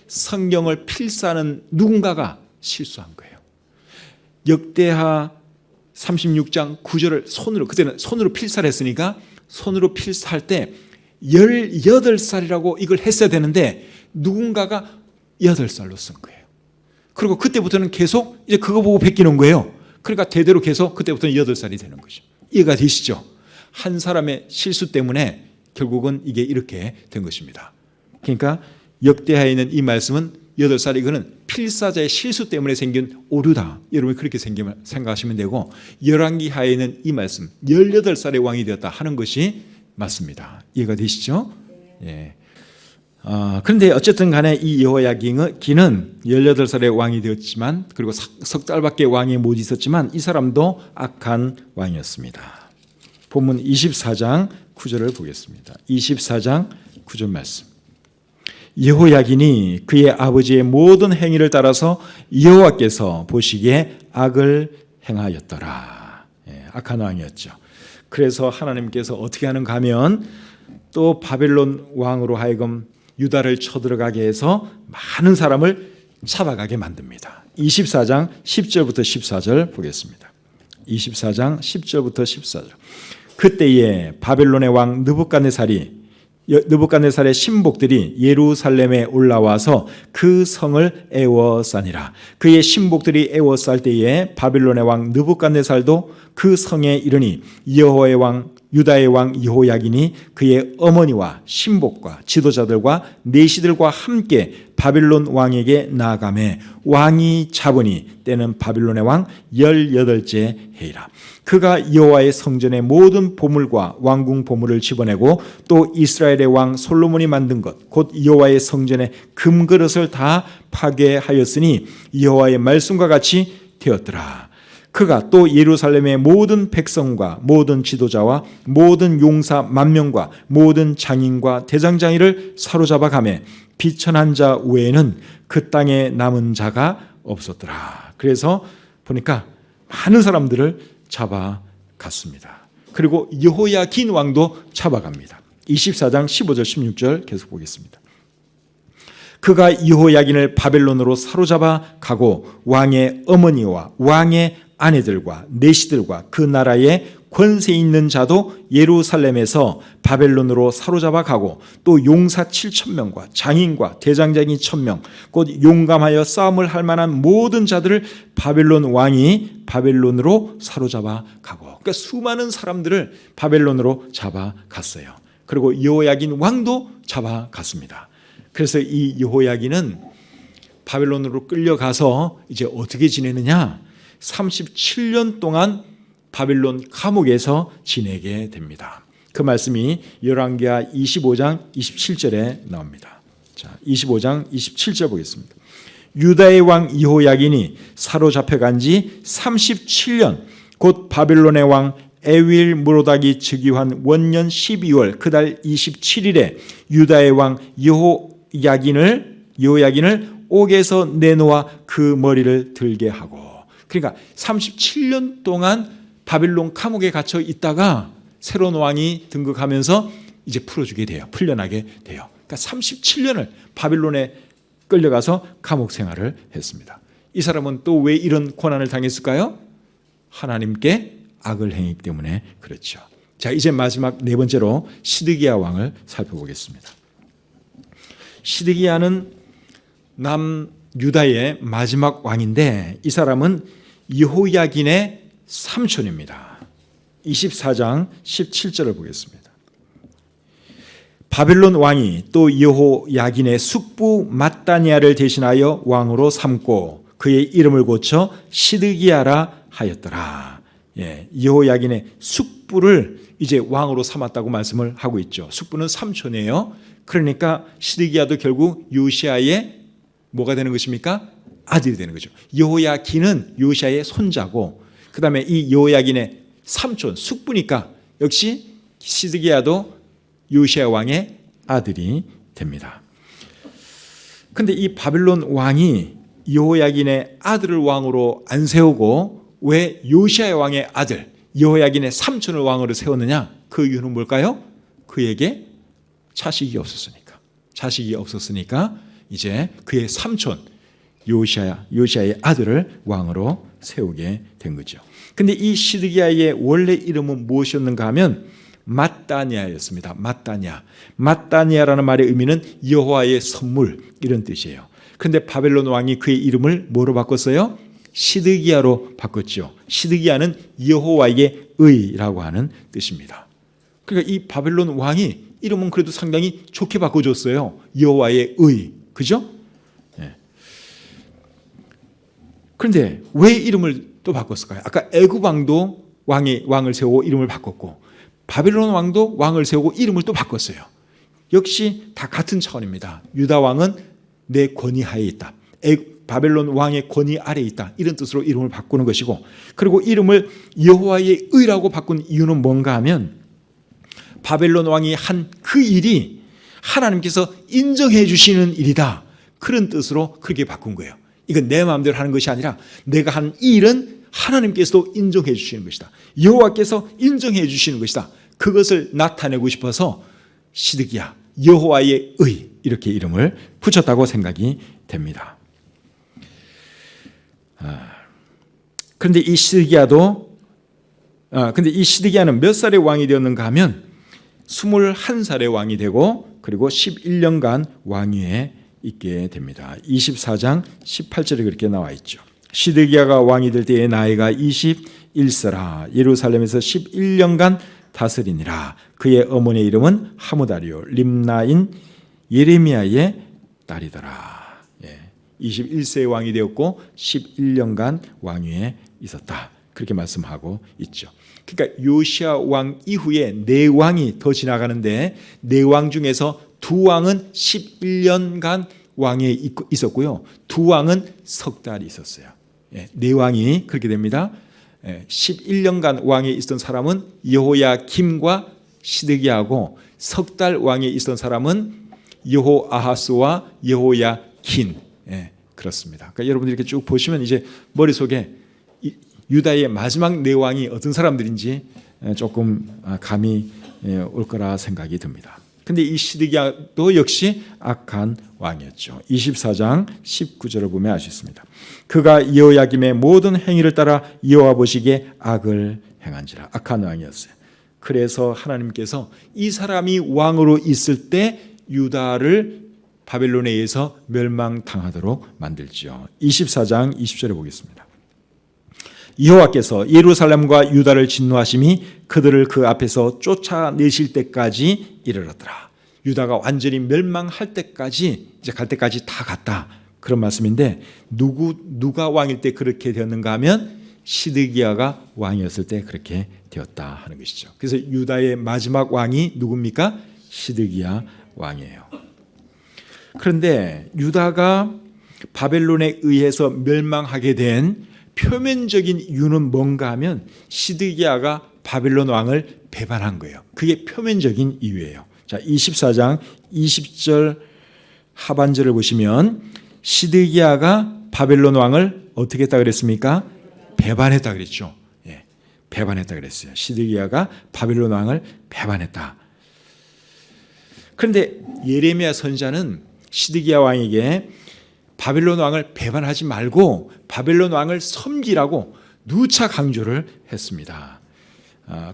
성경을 필사하는 누군가가 실수한 거예요. 역대하 36장 9절을 그때는 손으로 필사를 했으니까 손으로 필사할 때 18살이라고 이걸 했어야 되는데 누군가가 8살로 쓴 거예요. 그리고 그때부터는 계속 이제 그거 보고 베끼는 거예요. 그러니까 대대로 계속 그때부터는 8살이 되는 거죠. 이해가 되시죠? 한 사람의 실수 때문에 결국은 이게 이렇게 된 것입니다. 그러니까 역대하에 있는 이 말씀은 8살, 이거는 필사자의 실수 때문에 생긴 오류다. 여러분 그렇게 생각하시면 되고, 열왕기하에 있는 이 말씀 18살의 왕이 되었다 하는 것이 맞습니다. 이해가 되시죠? 예. 그런데 어쨌든 간에 이 여호야긴은 18살의 왕이 되었지만, 그리고 석 달밖에 왕에 못 있었지만 이 사람도 악한 왕이었습니다. 본문 24장 9절을 보겠습니다. 24장 9절 말씀. 여호야긴이 그의 아버지의 모든 행위를 따라서 여호와께서 보시기에 악을 행하였더라. 예, 악한 왕이었죠. 그래서 하나님께서 어떻게 하는가 하면 또 바벨론 왕으로 하여금 유다를 쳐들어가게 해서 많은 사람을 잡아가게 만듭니다. 24장 10절부터 14절 보겠습니다. 24장 10절부터 14절. 그때에 바벨론의 왕 느부갓네살의 신복들이 예루살렘에 올라와서 그 성을 애워싸니라. 그의 신복들이 애워쌀 때에 바벨론의 왕 느부갓네살도 그 성에 이르니 여호와의 왕 유다의 왕 여호야긴이 그의 어머니와 신복과 지도자들과 내시들과 함께 바벨론 왕에게 나아가매 왕이 잡으니 때는 바벨론의 왕 18째 해이라. 그가 여호와의 성전의 모든 보물과 왕궁 보물을 집어내고 또 이스라엘의 왕 솔로몬이 만든 것 곧 여호와의 성전의 금그릇을 다 파괴하였으니 여호와의 말씀과 같이 되었더라. 그가 또 예루살렘의 모든 백성과 모든 지도자와 모든 용사 10,000명과 모든 장인과 대장장이를 사로잡아 가매 비천한 자 외에는 그 땅에 남은 자가 없었더라. 그래서 보니까 많은 사람들을 잡아갔습니다. 그리고 여호야긴 왕도 잡아갑니다. 24장 15절 16절 계속 보겠습니다. 그가 여호야긴을 바벨론으로 사로잡아 가고 왕의 어머니와 왕의 아내들과 내시들과 그 나라에 권세 있는 자도 예루살렘에서 바벨론으로 사로잡아 가고 또 용사 7,000명과 장인과 대장장이 1,000명 곧 용감하여 싸움을 할 만한 모든 자들을 바벨론 왕이 바벨론으로 사로잡아 가고, 그러니까 수많은 사람들을 바벨론으로 잡아갔어요. 그리고 여호야긴 왕도 잡아갔습니다. 그래서 이 여호야긴은 바벨론으로 끌려가서 이제 어떻게 지내느냐, 37년 동안 바벨론 감옥에서 지내게 됩니다. 그 말씀이 열왕기하 25장 27절에 나옵니다. 자, 25장 27절 보겠습니다. 유다의 왕 여호야긴이 사로잡혀간 지 37년 곧 바벨론의 왕 에윌 무로닥이 즉위한 원년 12월 그달 27일에 유다의 왕 여호야긴을 옥에서 내놓아 그 머리를 들게 하고, 그러니까 37년 동안 바벨론 감옥에 갇혀 있다가 새로운 왕이 등극하면서 이제 풀어주게 돼요. 풀려나게 돼요. 그러니까 37년을 바벨론에 끌려가서 감옥 생활을 했습니다. 이 사람은 또 왜 이런 고난을 당했을까요? 하나님께 악을 행했기 때문에 그렇죠. 자, 이제 마지막 네 번째로 시드기야 왕을 살펴보겠습니다. 시드기야는 남유다의 마지막 왕인데 이 사람은 여호야긴의 삼촌입니다. 24장 17절을 보겠습니다. 바벨론 왕이 또 여호야긴의 숙부 mat단야를 대신하여 왕으로 삼고 그의 이름을 고쳐 시드기야라 하였더라. 여호야긴의 숙부를 이제 왕으로 삼았다고 말씀을 하고 있죠. 숙부는 삼촌이에요. 그러니까 시드기야도 결국 요시야의 뭐가 되는 것입니까? 아들이 되는 거죠. 여호야긴은 요시야의 손자고, 그 다음에 이 여호야긴의 삼촌 숙부니까 역시 시드기야도 요시야 왕의 아들이 됩니다. 그런데 이 바벨론 왕이 여호야긴의 아들을 왕으로 안 세우고 왜 요시야 왕의 아들 여호야긴의 삼촌을 왕으로 세웠느냐? 그 이유는 뭘까요? 그에게 자식이 없었으니까 이제 그의 삼촌 요시야의 아들을 왕으로 세우게 된 거죠. 근데 이 시드기야의 원래 이름은 무엇이었는가 하면 mat단야였습니다. mat단야라는 말의 의미는 여호와의 선물 이런 뜻이에요. 그런데 바벨론 왕이 그의 이름을 뭐로 바꿨어요? 시드기야로 바꿨죠. 시드기야는 여호와의 의라고 하는 뜻입니다. 그러니까 이 바벨론 왕이 이름은 그래도 상당히 좋게 바꿔줬어요. 여호와의 의, 그죠? 그런데 왜 이름을 또 바꿨을까요? 아까 애굽 왕도 왕을 세우고 이름을 바꿨고 바벨론 왕도 왕을 세우고 이름을 또 바꿨어요. 역시 다 같은 차원입니다. 유다 왕은 내 권위 하에 있다. 바벨론 왕의 권위 아래에 있다. 이런 뜻으로 이름을 바꾸는 것이고, 그리고 이름을 여호와의 의라고 바꾼 이유는 뭔가 하면 바벨론 왕이 한 그 일이 하나님께서 인정해 주시는 일이다. 그런 뜻으로 그렇게 바꾼 거예요. 이건 내 마음대로 하는 것이 아니라 내가 한 이 일은 하나님께서도 인정해 주시는 것이다. 여호와께서 인정해 주시는 것이다. 그것을 나타내고 싶어서 시드기야, 여호와의 의 이렇게 이름을 붙였다고 생각이 됩니다. 그런데 이 시드기야는 몇 살의 왕이 되었는가 하면 21살의 왕이 되고 그리고 11년간 왕위에 있게 됩니다. 24장 18절에 그렇게 나와 있죠. 시드기야가 왕이 될 때의 나이가 21세라 예루살렘에서 11년간 다스리니라. 그의 어머니의 이름은 하무다리요 림나인 예레미야의 딸이더라. 21세의 왕이 되었고 11년간 왕위에 있었다. 그렇게 말씀하고 있죠. 그러니까 요시야 왕 이후에 네 왕이 더 지나가는데 네 왕 중에서 두 왕은 11년간 왕위에 있었고요. 두 왕은 석 달이 있었어요. 네 왕이 그렇게 됩니다. 11년간 왕위에 있던 사람은 여호야김과 시드기야고 석 달 왕위에 있던 사람은 여호아하스와 여호야긴. 그렇습니다. 그러니까 여러분들이 이렇게 쭉 보시면 이제 머릿속에 유다의 마지막 네 왕이 어떤 사람들인지 조금 감이 올 거라 생각이 듭니다. 근데 이 시드기야도 역시 악한 왕이었죠. 24장 19절을 보면 알 수 있습니다. 그가 여호야김의 모든 행위를 따라 여호와 보시기에 악을 행한지라. 악한 왕이었어요. 그래서 하나님께서 이 사람이 왕으로 있을 때 유다를 바벨론에 의해서 멸망당하도록 만들죠. 24장 20절에 보겠습니다. 여호와께서 예루살렘과 유다를 진노하심이 그들을 그 앞에서 쫓아내실 때까지 이르렀더라. 유다가 완전히 멸망할 때까지 이제 갈 때까지 다 갔다. 그런 말씀인데 누가 왕일 때 그렇게 되었는가 하면 시드기야가 왕이었을 때 그렇게 되었다 하는 것이죠. 그래서 유다의 마지막 왕이 누굽니까? 시드기야 왕이에요. 그런데 유다가 바벨론에 의해서 멸망하게 된 표면적인 이유는 뭔가 하면 시드기야가 바벨론 왕을 배반한 거예요. 그게 표면적인 이유예요. 자, 24장 20절 하반절을 보시면 시드기야가 바벨론 왕을 어떻게 했다 그랬습니까? 배반했다 그랬죠. 배반했다 그랬어요. 시드기야가 바벨론 왕을 배반했다. 그런데 예레미야 선지자는 시드기야 왕에게 바벨론 왕을 배반하지 말고 바벨론 왕을 섬기라고 누차 강조를 했습니다.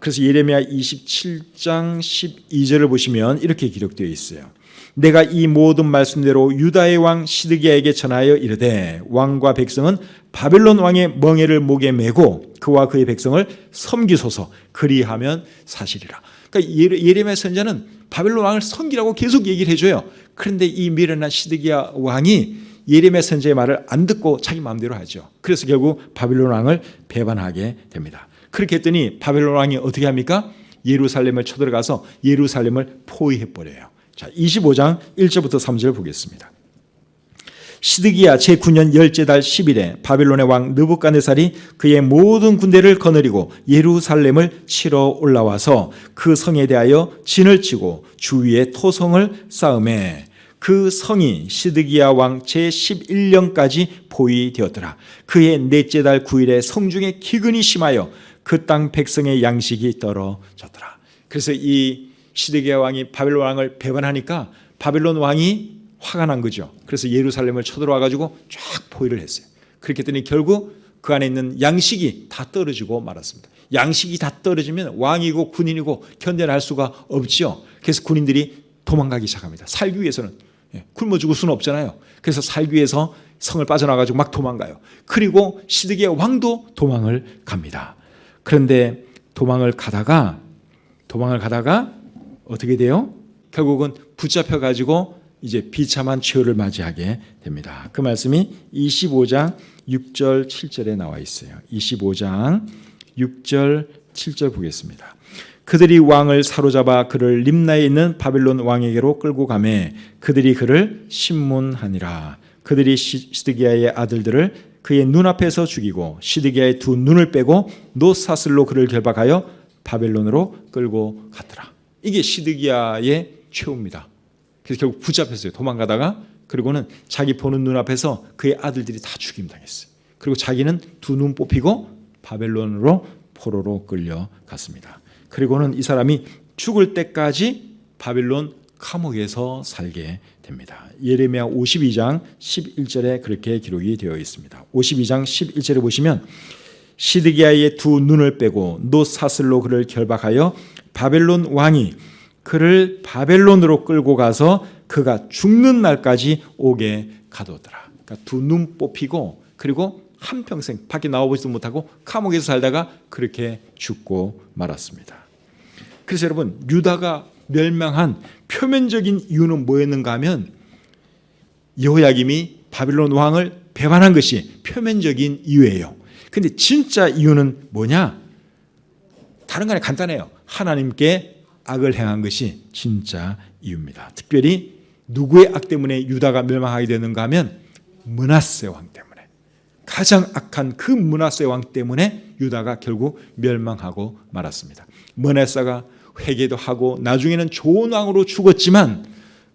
그래서 예레미야 27장 12절을 보시면 이렇게 기록되어 있어요. 내가 이 모든 말씀대로 유다의 왕 시드기야에게 전하여 이르되 왕과 백성은 바벨론 왕의 멍에를 목에 메고 그와 그의 백성을 섬기소서. 그리하면 사실이라. 그러니까 예레미야 선지자는 바벨론 왕을 섬기라고 계속 얘기를 해줘요. 그런데 이 미련한 시드기야 왕이 예레미야 선지자의 말을 안 듣고 자기 마음대로 하죠. 그래서 결국 바벨론 왕을 배반하게 됩니다. 그렇게 했더니 바벨론 왕이 어떻게 합니까? 예루살렘을 쳐들어가서 예루살렘을 포위해버려요. 자, 25장 1절부터 3절 보겠습니다. 시드기야 제9년 열째 달 10일에 바벨론의 왕 느부갓네살이 그의 모든 군대를 거느리고 예루살렘을 치러 올라와서 그 성에 대하여 진을 치고 주위에 토성을 쌓음에 그 성이 시드기야 왕 제11년까지 포위되었더라. 그의 넷째 달 9일에 성중에 기근이 심하여 그 땅 백성의 양식이 떨어졌더라. 그래서 이 시드기야 왕이 바벨론 왕을 배반하니까 바벨론 왕이 화가 난 거죠. 그래서 예루살렘을 쳐들어와 가지고 쫙 포위를 했어요. 그렇게 했더니 결국 그 안에 있는 양식이 다 떨어지고 말았습니다. 양식이 다 떨어지면 왕이고 군인이고 견뎌낼 수가 없죠. 그래서 군인들이 도망가기 시작합니다. 살기 위해서는 굶어 죽을 수는 없잖아요. 그래서 살기 위해서 성을 빠져나가지고 막 도망가요. 그리고 시드기야 왕도 도망을 갑니다. 그런데 도망을 가다가 어떻게 돼요? 결국은 붙잡혀 가지고 이제 비참한 최후를 맞이하게 됩니다. 그 말씀이 25장 6절 7절에 나와 있어요. 25장 6절 7절 보겠습니다. 그들이 왕을 사로잡아 그를 림나에 있는 바벨론 왕에게로 끌고 가매 그들이 그를 신문하니라. 그들이 시드기야의 아들들을 그의 눈앞에서 죽이고 시드기야의 두 눈을 빼고 노사슬로 그를 결박하여 바벨론으로 끌고 갔더라. 이게 시드기야의 최후입니다. 그래서 결국 붙잡혔어요. 도망가다가. 그리고는 자기 보는 눈앞에서 그의 아들들이 다 죽임당했어요. 그리고 자기는 두 눈 뽑히고 바벨론으로 포로로 끌려갔습니다. 그리고는 이 사람이 죽을 때까지 바벨론 감옥에서 살게 됩니다. 예레미야 52장 11절에 그렇게 기록이 되어 있습니다. 52장 11절에 보시면 시드기야의 두 눈을 빼고 노사슬로 그를 결박하여 바벨론 왕이 그를 바벨론으로 끌고 가서 그가 죽는 날까지 오게 가두었더라. 그러니까 두 눈 뽑히고 그리고 한평생 밖에 나와보지도 못하고 감옥에서 살다가 그렇게 죽고 말았습니다. 그래서 여러분 유다가 멸망한 표면적인 이유는 뭐였는가 하면 여호야김이 바벨론 왕을 배반한 것이 표면적인 이유예요. 그런데 진짜 이유는 뭐냐? 다른 거 아니라 간단해요. 하나님께 악을 행한 것이 진짜 이유입니다. 특별히 누구의 악 때문에 유다가 멸망하게 되는가 하면 므낫세 왕 때문에, 가장 악한 그 므낫세 왕 때문에 유다가 결국 멸망하고 말았습니다. 므낫세가 회개도 하고 나중에는 좋은 왕으로 죽었지만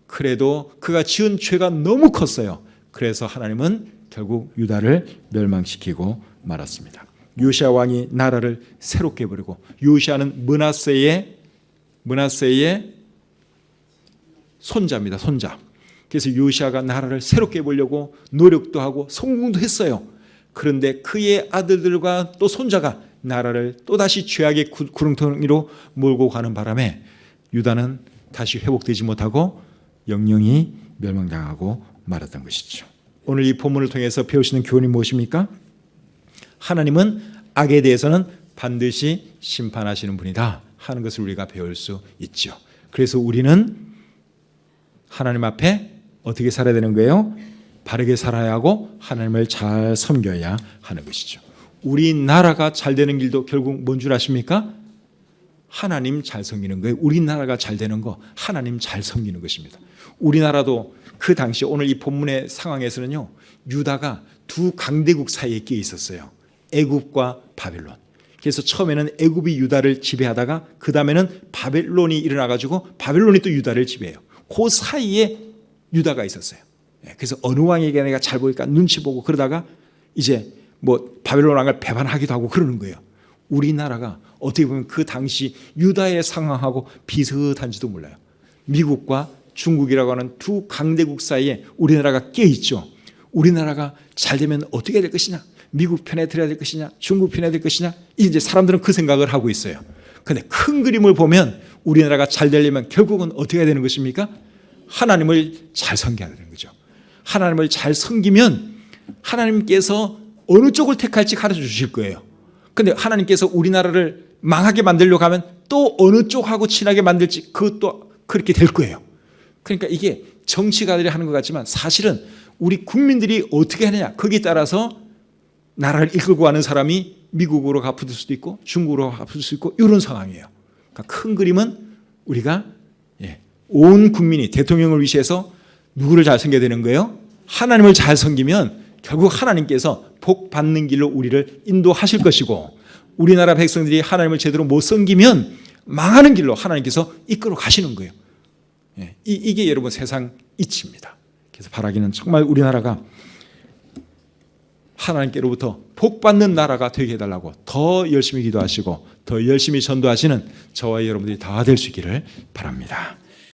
그래도 그가 지은 죄가 너무 컸어요. 그래서 하나님은 결국 유다를 멸망시키고 말았습니다. 요시야 왕이 나라를 새롭게 버리고 요시야는 므낫세의 손자입니다. 손자. 그래서 요시야가 나라를 새롭게 보려고 노력도 하고 성공도 했어요. 그런데 그의 아들들과 또 손자가 나라를 또다시 죄악의 구렁텅이로 몰고 가는 바람에 유다는 다시 회복되지 못하고 영영이 멸망당하고 말았던 것이죠. 오늘 이 본문을 통해서 배우시는 교훈이 무엇입니까? 하나님은 악에 대해서는 반드시 심판하시는 분이다 하는 것을 우리가 배울 수 있죠. 그래서 우리는 하나님 앞에 어떻게 살아야 되는 거예요? 바르게 살아야 하고 하나님을 잘 섬겨야 하는 것이죠. 우리나라가 잘 되는 길도 결국 뭔 줄 아십니까? 하나님 잘 섬기는 거예요. 우리나라가 잘 되는 거 하나님 잘 섬기는 것입니다. 우리나라도 그 당시 오늘 이 본문의 상황에서는요, 유다가 두 강대국 사이에 끼어 있었어요. 애굽과 바벨론. 그래서 처음에는 애굽이 유다를 지배하다가 그 다음에는 바벨론이 일어나가지고 바벨론이 또 유다를 지배해요. 그 사이에 유다가 있었어요. 그래서 어느 왕에게 내가 잘 보일까 눈치 보고 그러다가 이제 바벨론 왕을 배반하기도 하고 그러는 거예요. 우리나라가 어떻게 보면 그 당시 유다의 상황하고 비슷한지도 몰라요. 미국과 중국이라고 하는 두 강대국 사이에 우리나라가 껴있죠. 우리나라가 잘 되면 어떻게 될 것이냐? 미국 편에 들어야 될 것이냐? 중국 편에 될 것이냐? 이제 사람들은 그 생각을 하고 있어요. 그런데 큰 그림을 보면 우리나라가 잘 되려면 결국은 어떻게 해야 되는 것입니까? 하나님을 잘 섬겨야 되는 거죠. 하나님을 잘 섬기면 하나님께서 어느 쪽을 택할지 가르쳐 주실 거예요. 근데 하나님께서 우리나라를 망하게 만들려고 하면 또 어느 쪽하고 친하게 만들지 그것도 그렇게 될 거예요. 그러니까 이게 정치가들이 하는 것 같지만 사실은 우리 국민들이 어떻게 하느냐 거기에 따라서 나라를 이끌고 가는 사람이 미국으로 가붙을 수도 있고 중국으로 가붙을 수 있고 이런 상황이에요. 그러니까 큰 그림은 우리가 온 국민이 대통령을 위시해서 누구를 잘 섬겨야 되는 거예요? 하나님을 잘 섬기면 결국 하나님께서 복 받는 길로 우리를 인도하실 것이고 우리나라 백성들이 하나님을 제대로 못 섬기면 망하는 길로 하나님께서 이끌어 가시는 거예요. 이게 여러분 세상 이치입니다. 그래서 바라기는 정말 우리나라가 하나님께로부터 복 받는 나라가 되게 해달라고 더 열심히 기도하시고 더 열심히 전도하시는 저와 여러분들이 다 될 수 있기를 바랍니다.